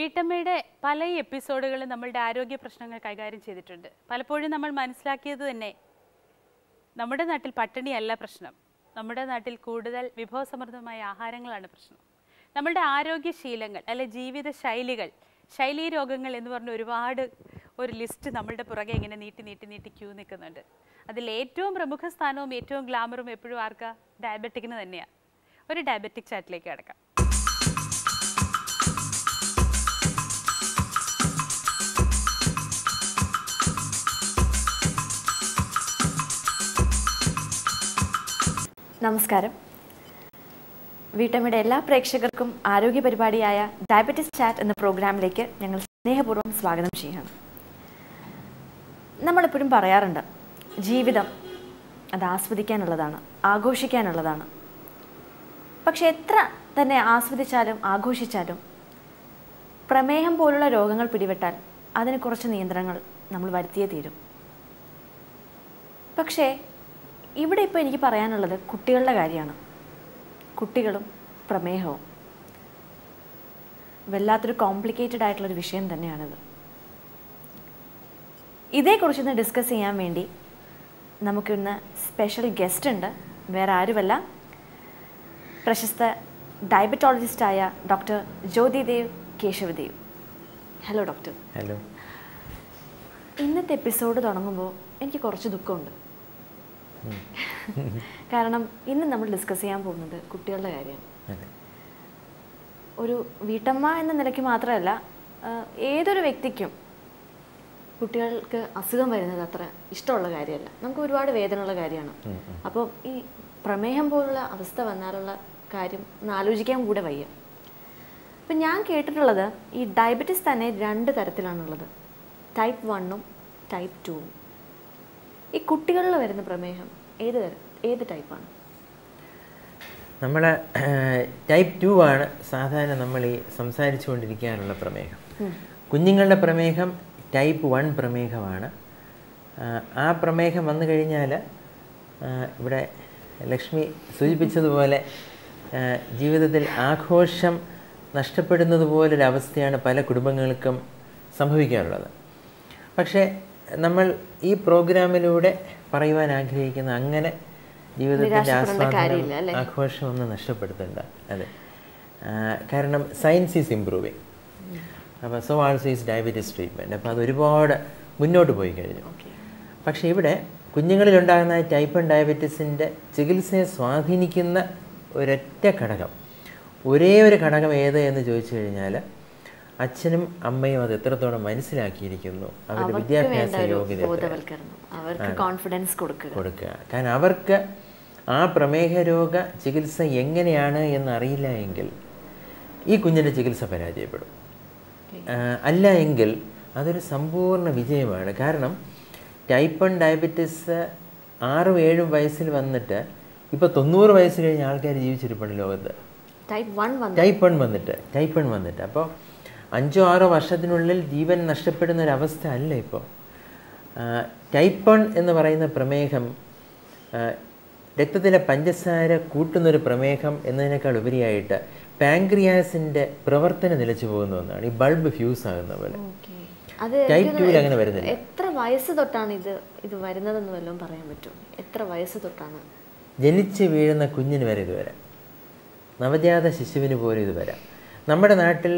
വീട്ടമ്മയുടെ പല എപ്പിസോഡുകളും നമ്മളുടെ ആരോഗ്യ പ്രശ്നങ്ങൾ കൈകാര്യം ചെയ്തിട്ടുണ്ട്. പലപ്പോഴും നമ്മൾ മനസ്സിലാക്കിയത് തന്നെ നമ്മുടെ നാട്ടിൽ പട്ടിണിയല്ല പ്രശ്നം, നമ്മുടെ നാട്ടിൽ കൂടുതൽ വിഭവസമൃദ്ധമായ ആഹാരങ്ങളാണ് പ്രശ്നം. നമ്മളുടെ ആരോഗ്യശീലങ്ങൾ അല്ലെ ജീവിത ശൈലികൾ, ശൈലീ രോഗങ്ങൾ എന്ന് പറഞ്ഞ ഒരുപാട് ഒരു ലിസ്റ്റ് നമ്മളുടെ പുറകെ ഇങ്ങനെ നീട്ടി നീട്ടി നീട്ടി ക്യൂ നിൽക്കുന്നുണ്ട്. അതിൽ ഏറ്റവും പ്രമുഖ സ്ഥാനവും ഏറ്റവും ഗ്ലാമറും എപ്പോഴും ആർക്കാ? ഡയബറ്റിക്കിന് തന്നെയാണ്. ഒരു ഡയബറ്റിക് ചാറ്റിലേക്ക് കിടക്കാം. നമസ്കാരം. വീട്ടമ്മയുടെ എല്ലാ പ്രേക്ഷകർക്കും ആരോഗ്യ പരിപാടിയായ ഡയബറ്റിസ് ചാറ്റ് എന്ന പ്രോഗ്രാമിലേക്ക് ഞങ്ങൾ സ്നേഹപൂർവ്വം സ്വാഗതം ചെയ്യുകയാണ്. നമ്മളെപ്പോഴും പറയാറുണ്ട്, ജീവിതം അത് ആസ്വദിക്കാനുള്ളതാണ്, ആഘോഷിക്കാനുള്ളതാണ്. പക്ഷെ എത്ര തന്നെ ആസ്വദിച്ചാലും ആഘോഷിച്ചാലും പ്രമേഹം പോലുള്ള രോഗങ്ങൾ പിടിപെട്ടാൽ അതിന് കുറച്ച് നിയന്ത്രണങ്ങൾ നമ്മൾ വരുത്തിയേ തീരും. പക്ഷേ ഇവിടെ ഇപ്പോൾ എനിക്ക് പറയാനുള്ളത് കുട്ടികളുടെ കാര്യമാണ്. കുട്ടികളും പ്രമേഹവും വല്ലാത്തൊരു കോംപ്ലിക്കേറ്റഡ് ആയിട്ടുള്ളൊരു വിഷയം തന്നെയാണിത്. ഇതേക്കുറിച്ചൊന്ന് ഡിസ്കസ് ചെയ്യാൻ വേണ്ടി നമുക്കിന്ന് സ്പെഷ്യൽ ഗസ്റ്റ് ഉണ്ട്. വേറെ ആരുമല്ല, പ്രശസ്ത ഡയബറ്റോളജിസ്റ്റായ doctor Jyothidev Kesavadev. Hello doctor. Hello. ഇന്നത്തെ എപ്പിസോഡ് തുടങ്ങുമ്പോൾ എനിക്ക് കുറച്ച് ദുഃഖമുണ്ട്. കാരണം ഇന്ന് നമ്മൾ ഡിസ്കസ് ചെയ്യാൻ പോകുന്നത് കുട്ടികളുടെ കാര്യമാണ്. ഒരു വീട്ടമ്മ എന്ന നിലയ്ക്ക് മാത്രമല്ല, ഏതൊരു വ്യക്തിക്കും കുട്ടികൾക്ക് അസുഖം വരുന്നത് അത്ര ഇഷ്ടമുള്ള കാര്യമല്ല, നമുക്ക് ഒരുപാട് വേദനയുള്ള കാര്യമാണ്. അപ്പോൾ ഈ പ്രമേഹം പോലുള്ള അവസ്ഥ വന്നാലുള്ള കാര്യം ഒന്ന് ആലോചിക്കാൻ കൂടെ വയ്യ. അപ്പം ഞാൻ കേട്ടിട്ടുള്ളത് ഈ ഡയബറ്റിസ് തന്നെ 2 തരത്തിലാണുള്ളത്, ടൈപ്പ് 1ഉം ടൈപ്പ് 2ഉം. ഈ കുട്ടികളിൽ വരുന്ന പ്രമേഹം ഏത് ടൈപ്പാണ്? നമ്മൾ ടൈപ്പ് 2 ആണ് സാധാരണ നമ്മൾ ഈ സംസാരിച്ചു കൊണ്ടിരിക്കാനുള്ള പ്രമേഹം. കുഞ്ഞുങ്ങളുടെ പ്രമേഹം ടൈപ്പ് 1 പ്രമേഹമാണ്. ആ പ്രമേഹം വന്നു കഴിഞ്ഞാൽ ഇവിടെ ലക്ഷ്മി സൂചിപ്പിച്ചതുപോലെ ജീവിതത്തിൽ ആഘോഷം നഷ്ടപ്പെടുന്നത് പോലൊരവസ്ഥയാണ് പല കുടുംബങ്ങൾക്കും സംഭവിക്കാറുള്ളത്. പക്ഷേ നമ്മൾ ഈ പ്രോഗ്രാമിലൂടെ പറയുവാൻ ആഗ്രഹിക്കുന്ന അങ്ങനെ ജീവിതത്തിൻ്റെ ആസ്വാദനം ആഘോഷമൊന്നും നഷ്ടപ്പെടുത്തണ്ട. അതെ, കാരണം സയൻസ് ഈസ് ഇംപ്രൂവിങ്. അപ്പോൾ so also is diabetes treatment. അപ്പോൾ അത് ഒരുപാട് മുന്നോട്ട് പോയി കഴിഞ്ഞു. പക്ഷേ ഇവിടെ കുഞ്ഞുങ്ങളിലുണ്ടാകുന്ന ടൈപ്പ് 1 ഡയബറ്റീസിൻ്റെ ചികിത്സയെ സ്വാധീനിക്കുന്ന ഒരൊറ്റ ഘടകം, ഒരേ ഒരു ഘടകം ഏത് എന്ന് ചോദിച്ചു കഴിഞ്ഞാൽ അച്ഛനും അമ്മയും അത് എത്രത്തോളം മനസ്സിലാക്കിയിരിക്കുന്നു, അവരുടെ വിദ്യാഭ്യാസ യോഗ്യത കൊടുക്കുക. കാരണം അവർക്ക് ആ പ്രമേഹ രോഗ ചികിത്സ എങ്ങനെയാണ് എന്നറിയില്ല എങ്കിൽ ഈ കുഞ്ഞിൻ്റെ ചികിത്സ പരാജയപ്പെടും. അല്ല എങ്കിൽ അതൊരു സമ്പൂർണ്ണ വിജയമാണ്. കാരണം ടൈപ്പ് 1 ഡയബറ്റീസ് 6-7 വയസ്സിൽ വന്നിട്ട് ഇപ്പോൾ 90 വയസ്സ് കഴിഞ്ഞ ആൾക്കാർ ജീവിച്ചിരിപ്പുണ്ട് ലോകത്ത്. ടൈപ്പ് 1 വന്നിട്ട് അപ്പോൾ 5-6 വർഷത്തിനുള്ളിൽ ജീവൻ നഷ്ടപ്പെടുന്ന ഒരവസ്ഥ അല്ല ഇപ്പോൾ. ടൈപ്പ് 1 എന്ന് പറയുന്ന പ്രമേഹം രക്തത്തിലെ പഞ്ചസാര കൂട്ടുന്നൊരു പ്രമേഹം എന്നതിനേക്കാൾ ഉപരിയായിട്ട് പാൻക്രിയാസിൻ്റെ പ്രവർത്തനം നിലച്ചു പോകുന്ന ഒന്നാണ്. ഈ ബൾബ് ഫ്യൂസ് ആകുന്ന പോലെ. ടൈപ്പ് 2 അങ്ങനെ വരുന്നില്ല. എത്ര വയസ്സ് തൊട്ടാണ് ഇത് വരുന്നതെന്ന് വല്ലതും പറയാൻ പറ്റുമോ? എത്ര വയസ്സ് തൊട്ടാണ്? ജനിച്ച് വീഴുന്ന കുഞ്ഞിന് വരെ ഇത് വരാം, നവജാത ശിശുവിന് പോലും ഇത് വരാം. നമ്മുടെ നാട്ടിൽ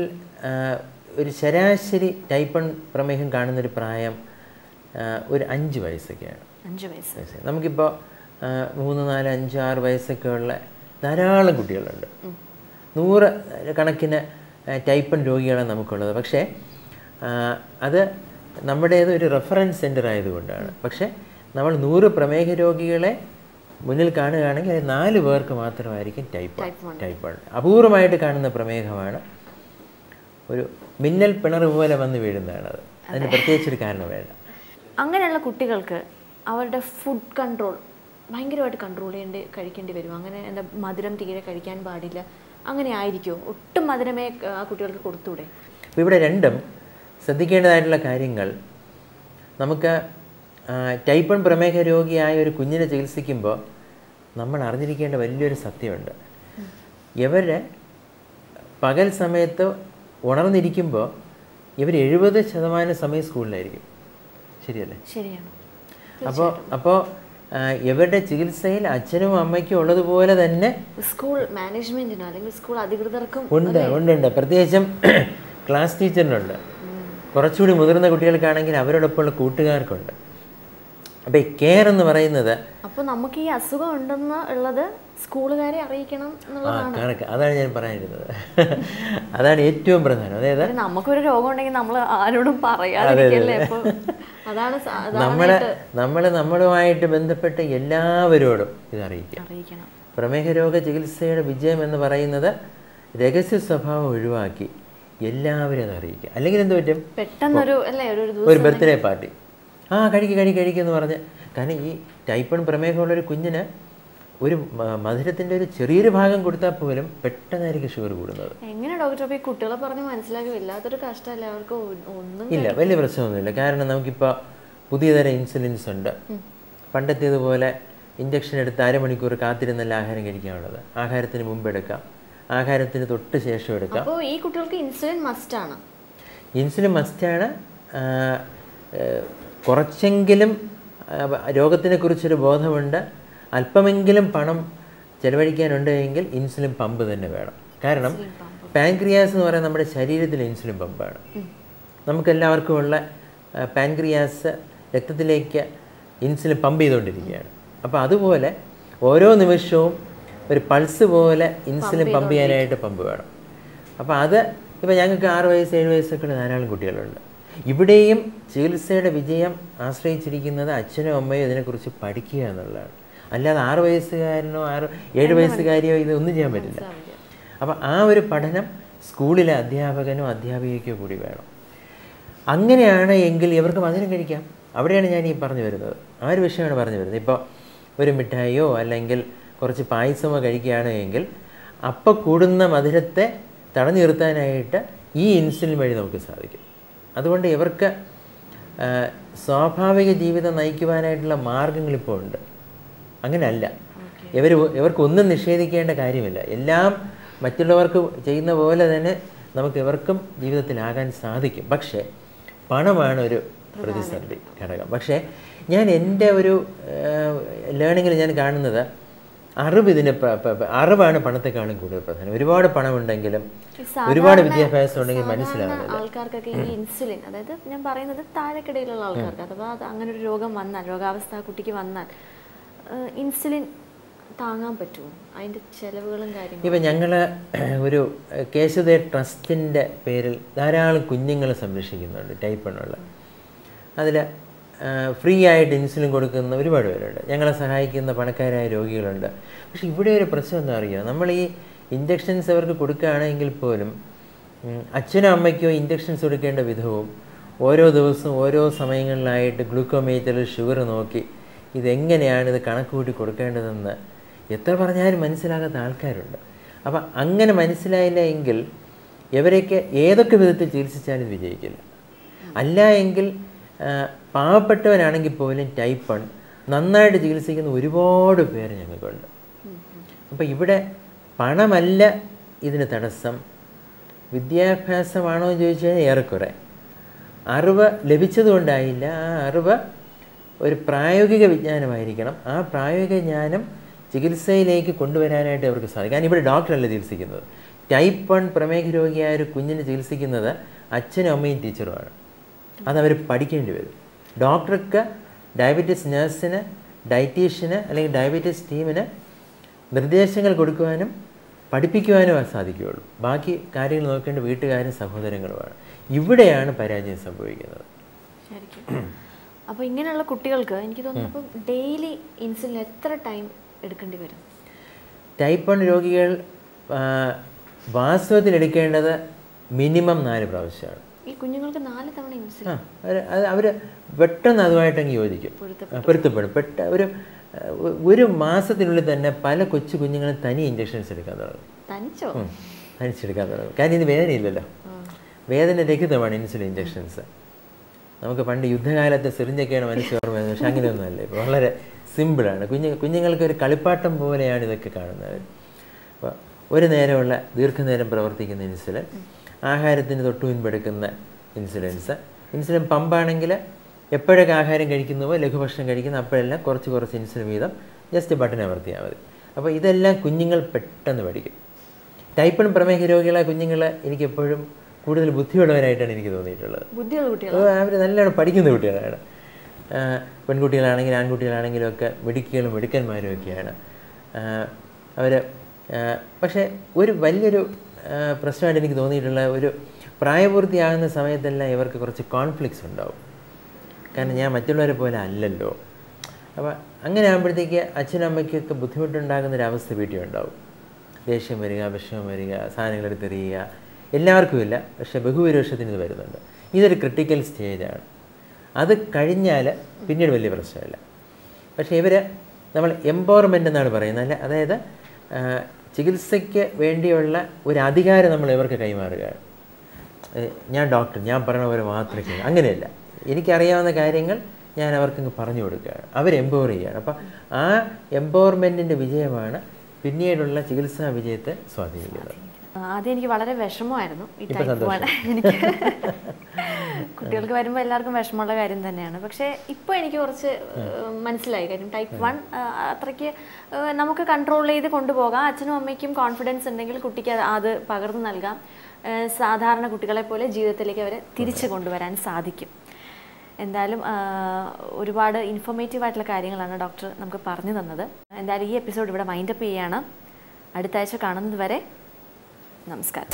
ഒരു ശരാശരി ടൈപ്പ് 1 പ്രമേഹം കാണുന്നൊരു പ്രായം ഒരു 5 വയസ്സൊക്കെയാണ്. 5 വയസ്സ്. നമുക്കിപ്പോൾ 3, 4, 5, 6 വയസ്സൊക്കെ ഉള്ള ധാരാളം കുട്ടികളുണ്ട്. 100 കണക്കിന് ടൈപ്പ് 1 രോഗികളാണ് നമുക്കുള്ളത്. പക്ഷേ അത് നമ്മുടേത് ഒരു റെഫറൻസ് സെൻ്റർ ആയതുകൊണ്ടാണ്. പക്ഷേ നമ്മൾ 100 പ്രമേഹ രോഗികളെ മുന്നിൽ കാണുകയാണെങ്കിൽ അത് 4 പേർക്ക് മാത്രമായിരിക്കും ടൈപ്പ് 1. അപൂർവമായിട്ട് കാണുന്ന പ്രമേഹമാണ്. ഒരു മിന്നൽ പിണർ പോലെ വന്ന് വീഴുന്നതാണ് അത്. അതിന് പ്രത്യേകിച്ചൊരു കാരണം വേണ്ട. അങ്ങനെയുള്ള കുട്ടികൾക്ക് അവരുടെ ഫുഡ് കൺട്രോൾ ഭയങ്കരമായിട്ട് കഴിക്കേണ്ടി വരും. അങ്ങനെ എന്താ മധുരം തീരെ കഴിക്കാൻ പാടില്ല, അങ്ങനെ ആയിരിക്കുമോ? ഒട്ടും മധുരമേ ആ കുട്ടികൾക്ക് കൊടുത്തൂടെ? അപ്പോൾ ഇവിടെ രണ്ടും ശ്രദ്ധിക്കേണ്ടതായിട്ടുള്ള കാര്യങ്ങൾ, നമുക്ക് ടൈപ്പ് 1 പ്രമേഹ രോഗിയായ ഒരു കുഞ്ഞിനെ ചികിത്സിക്കുമ്പോൾ നമ്മൾ അറിഞ്ഞിരിക്കേണ്ട വലിയൊരു സത്യമുണ്ട്. ഇവർ പകൽ സമയത്ത് ഉണർന്നിരിക്കുമ്പോൾ ഇവർ 70% സമയം സ്കൂളിലായിരിക്കും. ശരിയല്ലേ? ശരിയാണ്. അപ്പോൾ ഇവരുടെ ചികിത്സയിൽ അച്ഛനും അമ്മയ്ക്കും ഉള്ളതുപോലെ തന്നെ സ്കൂൾ മാനേജ്മെന്റിനോ അല്ലെങ്കിൽ സ്കൂൾ അധികൃതർക്കും ഉണ്ട്. പ്രത്യേകിച്ചും ക്ലാസ് ടീച്ചറിനുണ്ട്. കുറച്ചുകൂടി മുതിർന്ന കുട്ടികൾക്കാണെങ്കിൽ അവരോടൊപ്പമുള്ള കൂട്ടുകാർക്കുണ്ട്. അപ്പോൾ ഈ കെയർ എന്ന് പറയുന്നത്, അപ്പോൾ നമുക്ക് ഈ അസുഖം ഉണ്ടെന്ന് ഉള്ളത് സ്കൂളുകാരെ അറിയിക്കണം എന്നുള്ളതാണ്. കണക്ക് അതാണ് ഞാൻ പറയാനിരുന്നത്. അതാണ് ഏറ്റവും പ്രധാനം. അതായത് നമുക്കൊരു രോഗം ഉണ്ടെങ്കിൽ നമ്മൾ ആരോടും പറയാതിരിക്കല്ലേ. അതാണ് നമ്മളുമായിട്ട് ബന്ധപ്പെട്ട എല്ലാവരോടും ഇത് അറിയിക്കണം. പ്രമേഹ രോഗ ചികിത്സയുടെ വിജയം എന്ന് പറയുന്നത് രഹസ്യ സ്വഭാവം ഒഴിവാക്കി എല്ലാവരും അത് അറിയിക്കുക. അല്ലെങ്കിൽ എന്ത് പറ്റും, പെട്ടെന്നൊരു ബർത്ത്ഡേ പാർട്ടി, കഴിക്കെന്ന് പറഞ്ഞ്. കാരണം ഈ ടൈപ്പ് 1 പ്രമേഹമുള്ളൊരു കുഞ്ഞിന് ഒരു മധുരത്തിൻ്റെ ഒരു ചെറിയൊരു ഭാഗം കൊടുത്താൽ പോലും പെട്ടെന്നായിരിക്കും ഷുഗർ കൂടുന്നത്. എങ്ങനെ ഡോക്ടർ ഈ കുട്ടികളെ പറഞ്ഞ് മനസ്സിലാക്കി? വല്ലാത്തൊരു കഷ്ടമല്ലേ അവർക്ക്? ഒന്നും ഇല്ല, വലിയ പ്രശ്നമൊന്നുമില്ല. കാരണം നമുക്കിപ്പോൾ പുതിയ തരം ഇൻസുലിൻസ് ഉണ്ട്. പണ്ടത്തേതുപോലെ ഇഞ്ചക്ഷൻ എടുത്ത് അരമണിക്കൂർ കാത്തിരുന്നല്ല ആഹാരം കഴിക്കാനുള്ളത്. ആഹാരത്തിന് മുമ്പ് എടുക്കാം, ആഹാരത്തിന് തൊട്ട് ശേഷം എടുക്കാം. അപ്പോൾ ഈ കുട്ടികൾക്ക് ഇൻസുലിൻ മസ്റ്റാണ്. ഇൻസുലിൻ മസ്റ്റാണ്. കുറച്ചെങ്കിലും രോഗത്തിനെക്കുറിച്ചൊരു ബോധമുണ്ട്, അല്പമെങ്കിലും പണം ചെലവഴിക്കാനുണ്ട് എങ്കിൽ ഇൻസുലിൻ പമ്പ് തന്നെ വേണം. കാരണം പാൻക്രിയാസ് എന്ന് പറയുന്നത് നമ്മുടെ ശരീരത്തിലെ ഇൻസുലിൻ പമ്പാണ്. നമുക്കെല്ലാവർക്കും ഉള്ള പാൻക്രിയാസ് രക്തത്തിലേക്ക് ഇൻസുലിൻ പമ്പ് ചെയ്തുകൊണ്ടിരിക്കുകയാണ്. അപ്പോൾ അതുപോലെ ഓരോ നിമിഷവും ഒരു പൾസ് പോലെ ഇൻസുലിൻ പമ്പ് ചെയ്യാനായിട്ട് പമ്പ് വേണം. അപ്പോൾ അത് ഇപ്പോൾ ഞങ്ങൾക്ക് 6 വയസ്സ് 7 വയസ്സൊക്കെ ധാരാളം കുട്ടികളുണ്ട്. ഇവിടെയും ചികിത്സയുടെ വിജയം ആശ്രയിച്ചിരിക്കുന്നത് അച്ഛനും അമ്മയും ഇതിനെക്കുറിച്ച് പഠിക്കുക എന്നുള്ളതാണ്. അല്ലാതെ 6 വയസ്സുകാരനോ 7 വയസ്സുകാരിയോ ഇതൊന്നും ചെയ്യാൻ പറ്റില്ല. അപ്പം ആ ഒരു പഠനം സ്കൂളിലെ അധ്യാപകനോ അധ്യാപികയ്ക്കോ കൂടി വേണം. അങ്ങനെയാണ് എങ്കിൽ ഇവർക്ക് മധുരം കഴിക്കാം. അവിടെയാണ് ഞാൻ ഈ പറഞ്ഞു വരുന്നത്. ആ ഒരു വിഷയമാണ് പറഞ്ഞു വരുന്നത്. ഇപ്പോൾ ഒരു മിഠായിയോ അല്ലെങ്കിൽ കുറച്ച് പായസമോ കഴിക്കുകയാണ് എങ്കിൽ അപ്പം കൂടുന്ന മധുരത്തെ തടഞ്ഞു നിർത്താനായിട്ട് ഈ ഇൻസുലിൻ വഴി നമുക്ക് സാധിക്കും. അതുകൊണ്ട് ഇവർക്ക് സ്വാഭാവിക ജീവിതം നയിക്കുവാനായിട്ടുള്ള മാർഗങ്ങളിപ്പോൾ ഉണ്ട്. അങ്ങനെയല്ല, ഇവർക്കൊന്നും നിഷേധിക്കേണ്ട കാര്യമില്ല. എല്ലാം മറ്റുള്ളവർക്ക് ചെയ്യുന്ന പോലെ തന്നെ നമുക്ക് ഇവർക്കും ജീവിതത്തിലാകാൻ സാധിക്കും. പക്ഷേ പണമാണ് ഒരു പ്രതിസന്ധി ഘടകം. പക്ഷേ ഞാൻ എൻ്റെ ഒരു ലേണിങ്ങിൽ ഞാൻ കാണുന്നത് അറിവാണ് പണത്തെക്കാളും കൂടുതൽ പ്രധാനം. ഒരുപാട് പണമുണ്ടെങ്കിലും ഒരുപാട് വിദ്യാഭ്യാസം ഉണ്ടെങ്കിൽ മനസ്സിലാവുന്നില്ല ആൾക്കാർക്കൊക്കെ ഈ ഇൻസുലിൻ, അതായത് ഞാൻ പറയുന്നത് താഴെക്കിടയിലുള്ള ആൾക്കാർക്ക്, അഥവാ അങ്ങനെ ഒരു രോഗം വന്നാൽ, രോഗാവസ്ഥ കുട്ടിക്ക് വന്നാൽ ഇൻസുലിൻ താങ്ങാൻ പറ്റുമോ? അതിൻ്റെ ചെലവുകളും കാര്യങ്ങളും. ഇപ്പം ഞങ്ങൾ ഒരു കേശുദേ ട്രസ്റ്റിൻ്റെ പേരിൽ ധാരാളം കുഞ്ഞുങ്ങളെ സംരക്ഷിക്കുന്നുണ്ട് ടൈപ്പ് 1 ഉള്ള. അതിൽ ഫ്രീ ആയിട്ട് ഇൻസുലിൻ കൊടുക്കുന്ന ഒരുപാട് പേരുണ്ട്. ഞങ്ങളെ സഹായിക്കുന്ന പണക്കാരായ രോഗികളുണ്ട്. പക്ഷെ ഇവിടെ ഒരു പ്രശ്നം എന്താ അറിയുക, നമ്മൾ ഈ ഇഞ്ചക്ഷൻസ് അവർക്ക് കൊടുക്കുകയാണെങ്കിൽ പോലും അച്ഛനും അമ്മയ്ക്കോ ഇഞ്ചക്ഷൻസ് കൊടുക്കേണ്ട വിധവും ഓരോ ദിവസവും ഓരോ സമയങ്ങളിലായിട്ട് ഗ്ലൂക്കോമീറ്ററിൽ ഷുഗർ നോക്കി ഇതെങ്ങനെയാണ് ഇത് കണക്ക് കൂട്ടി കൊടുക്കേണ്ടതെന്ന് എത്ര പറഞ്ഞാലും മനസ്സിലാകാത്ത ആൾക്കാരുണ്ട്. അപ്പം അങ്ങനെ മനസ്സിലായില്ല എങ്കിൽ ഇവരൊക്കെ ഏതൊക്കെ വിധത്തിൽ ചികിത്സിച്ചാലും വിജയിക്കില്ല. അല്ല എങ്കിൽ പാവപ്പെട്ടവനാണെങ്കിൽ പോലും ടൈപ്പ് 1 നന്നായിട്ട് ചികിത്സിക്കുന്ന ഒരുപാട് പേര് ഞങ്ങൾക്കുണ്ട്. അപ്പോൾ ഇവിടെ പണമല്ല ഇതിന് തടസ്സം, വിദ്യാഭ്യാസമാണോ എന്ന് ചോദിച്ചു കഴിഞ്ഞാൽ ഏറെക്കുറെ അറിവ് ലഭിച്ചതുകൊണ്ടായില്ല. ആ അറിവ് ഒരു പ്രായോഗിക വിജ്ഞാനമായിരിക്കണം. ആ പ്രായോഗിക ജ്ഞാനം ചികിത്സയിലേക്ക് കൊണ്ടുവരാനായിട്ട് അവർക്ക് സാധിക്കും. കാരണം ഇവിടെ ഡോക്ടറല്ല ചികിത്സിക്കുന്നത്. ടൈപ്പ് 1 പ്രമേഹ രോഗിയായ ഒരു കുഞ്ഞിനെ ചികിത്സിക്കുന്നത് അച്ഛനും അമ്മയും ടീച്ചറുമാണ്. അതവർ പഠിക്കേണ്ടി വരും. ഡോക്ടർക്ക് ഡയബറ്റീസ് നഴ്സിന്, ഡയറ്റീഷ്യന് അല്ലെങ്കിൽ ഡയബറ്റീസ് ടീമിന് നിർദ്ദേശങ്ങൾ കൊടുക്കുവാനും പഠിപ്പിക്കുവാനും സാധിക്കുകയുള്ളൂ. ബാക്കി കാര്യങ്ങൾ നോക്കേണ്ട വീട്ടുകാരും സഹോദരങ്ങളുമാണ്. ഇവിടെയാണ് പരാജയം സംഭവിക്കുന്നത്. അപ്പോൾ ഇങ്ങനെയുള്ള കുട്ടികൾക്ക് എനിക്ക് തോന്നുന്നു ഡെയിലി ഇൻസുലിൻ എത്ര ടൈം എടുക്കേണ്ടി വരും? ടൈപ്പ് 1 രോഗികൾ വാസ്തവത്തിൽ എടുക്കേണ്ടത് മിനിമം 4 പ്രാവശ്യമാണ്. ഈ കുഞ്ഞുങ്ങൾക്ക് 4 തവണ ഇൻസുലിൻ അവർ പെട്ടെന്ന് അതുമായിട്ടങ്ങ് യോജിക്കും, പൊരുത്തപ്പെടും. ഒരു മാസത്തിനുള്ളിൽ തന്നെ പല കൊച്ചു കുഞ്ഞുങ്ങളും തനി ഇഞ്ചക്ഷൻസ് എടുക്കാൻ തുടങ്ങും. തനിച്ചെടുക്കാൻ തുടങ്ങും. കാരണം ഇത് വേദനയില്ലല്ലോ, വേദന രഹിതമാണ് ഇൻസുലിൻ ഇഞ്ചക്ഷൻസ്. നമുക്ക് പണ്ട് യുദ്ധകാലത്ത് സിറിഞ്ചൊക്കെയാണ് മനസ്സിൽ ഓർമ്മ വരുന്നത്. പക്ഷെ അങ്ങനെയൊന്നുമല്ല, ഇപ്പോൾ വളരെ സിമ്പിളാണ്. കുഞ്ഞുങ്ങൾക്ക് ഒരു കളിപ്പാട്ടം പോലെയാണ് ഇതൊക്കെ കാണുന്നത്. അപ്പോൾ ഒരു നേരമുള്ള ദീർഘനേരം പ്രവർത്തിക്കുന്ന ഇൻസുലിൻ, ആഹാരത്തിന് തൊട്ടു മുൻപെടുക്കുന്ന ഇൻസുലിൻ പമ്പാണെങ്കിൽ എപ്പോഴൊക്കെ ആഹാരം കഴിക്കുന്നുവോ ലഘുഭക്ഷണം കഴിക്കുന്ന അപ്പോഴെല്ലാം കുറച്ച് ഇൻസുലിൻ വീതം ജസ്റ്റ് ബട്ടൺ അമർത്തിയാൽ മതി. അപ്പോൾ ഇതെല്ലാം കുഞ്ഞുങ്ങൾ പെട്ടെന്ന് പഠിക്കും. ടൈപ്പ് 1 പ്രമേഹ രോഗികളെ കുഞ്ഞുങ്ങൾ എനിക്കെപ്പോഴും കൂടുതൽ ബുദ്ധിയുള്ളവരായിട്ടാണ് എനിക്ക് തോന്നിയിട്ടുള്ളത്. അവർ നല്ലോണം പഠിക്കുന്ന കുട്ടികളാണ്. പെൺകുട്ടികളാണെങ്കിലും ആൺകുട്ടികളാണെങ്കിലും ഒക്കെ മിടുക്കികളും മിടുക്കന്മാരും ഒക്കെയാണ് അവർ. പക്ഷേ ഒരു വലിയൊരു പ്രശ്നമായിട്ട് എനിക്ക് തോന്നിയിട്ടുള്ള ഒരു പ്രായപൂർത്തിയാകുന്ന സമയത്തെല്ലാം ഇവർക്ക് കുറച്ച് കോൺഫ്ലിക്ട്സ് ഉണ്ടാവും. കാരണം ഞാൻ മറ്റുള്ളവരെ പോലെ അല്ലല്ലോ. അപ്പോൾ അങ്ങനെ ആകുമ്പോഴത്തേക്ക് അച്ഛനും അമ്മയ്ക്കൊക്കെ ബുദ്ധിമുട്ടുണ്ടാകുന്നൊരവസ്ഥ വീട്ടിൽ ഉണ്ടാവും. ദേഷ്യം വരിക, വിഷമം വരിക, സാധനങ്ങളെടുത്തെറിയുക, എല്ലാവർക്കും ഇല്ല, പക്ഷേ ബഹുഭൂരിപക്ഷത്തിന് ഇത് വരുന്നുണ്ട്. ഇതൊരു ക്രിട്ടിക്കൽ സ്റ്റേജാണ്. അത് കഴിഞ്ഞാൽ പിന്നീട് വലിയ പ്രശ്നമില്ല. പക്ഷേ നമ്മൾ എംപവർമെൻ്റ് എന്നാണ് പറയുന്നത്. അതായത് ചികിത്സയ്ക്ക് വേണ്ടിയുള്ള ഒരു അധികാരം നമ്മൾ ഇവർക്ക് കൈമാറുകയാണ്. ഞാൻ ഡോക്ടർ, ഞാൻ പറയുന്ന പോലെ മാത്രമേ, അങ്ങനെയല്ല, എനിക്കറിയാവുന്ന കാര്യങ്ങൾ ഞാൻ അവർക്ക് പറഞ്ഞു കൊടുക്കുകയാണ്. അവർ എംപവർ ചെയ്യുകയാണ്. അപ്പം ആ എംപവർമെൻറ്റിൻ്റെ വിജയമാണ് പിന്നീടുള്ള ചികിത്സാ വിജയത്തെ സ്വാധീനിക്കുന്നത്. ആദ്യം എനിക്ക് വളരെ വിഷമമായിരുന്നു ഈ ടൈപ്പ് 1. എനിക്ക് കുട്ടികൾക്ക് വരുമ്പോൾ എല്ലാവർക്കും വിഷമമുള്ള കാര്യം തന്നെയാണ്. പക്ഷേ ഇപ്പോൾ എനിക്ക് കുറച്ച് മനസ്സിലായി. കാര്യം ടൈപ്പ് 1 അത്രയ്ക്ക് നമുക്ക് കൺട്രോൾ ചെയ്ത് കൊണ്ടുപോകാം. അച്ഛനും അമ്മയ്ക്കും കോൺഫിഡൻസ് ഉണ്ടെങ്കിൽ കുട്ടിക്ക് അത് പകർന്നു നൽകാം. സാധാരണ കുട്ടികളെ പോലെ ജീവിതത്തിലേക്ക് അവരെ തിരിച്ചു കൊണ്ടുവരാൻ സാധിക്കും. എന്തായാലും ഒരുപാട് ഇൻഫോർമേറ്റീവ് ആയിട്ടുള്ള കാര്യങ്ങളാണ് ഡോക്ടർ നമുക്ക് പറഞ്ഞു തന്നത്. എന്തായാലും ഈ എപ്പിസോഡ് ഇവിടെ വൈൻഡപ്പ് ചെയ്യുകയാണ്. അടുത്ത ആഴ്ച കാണുന്നത് വരെ നമസ്കാരം.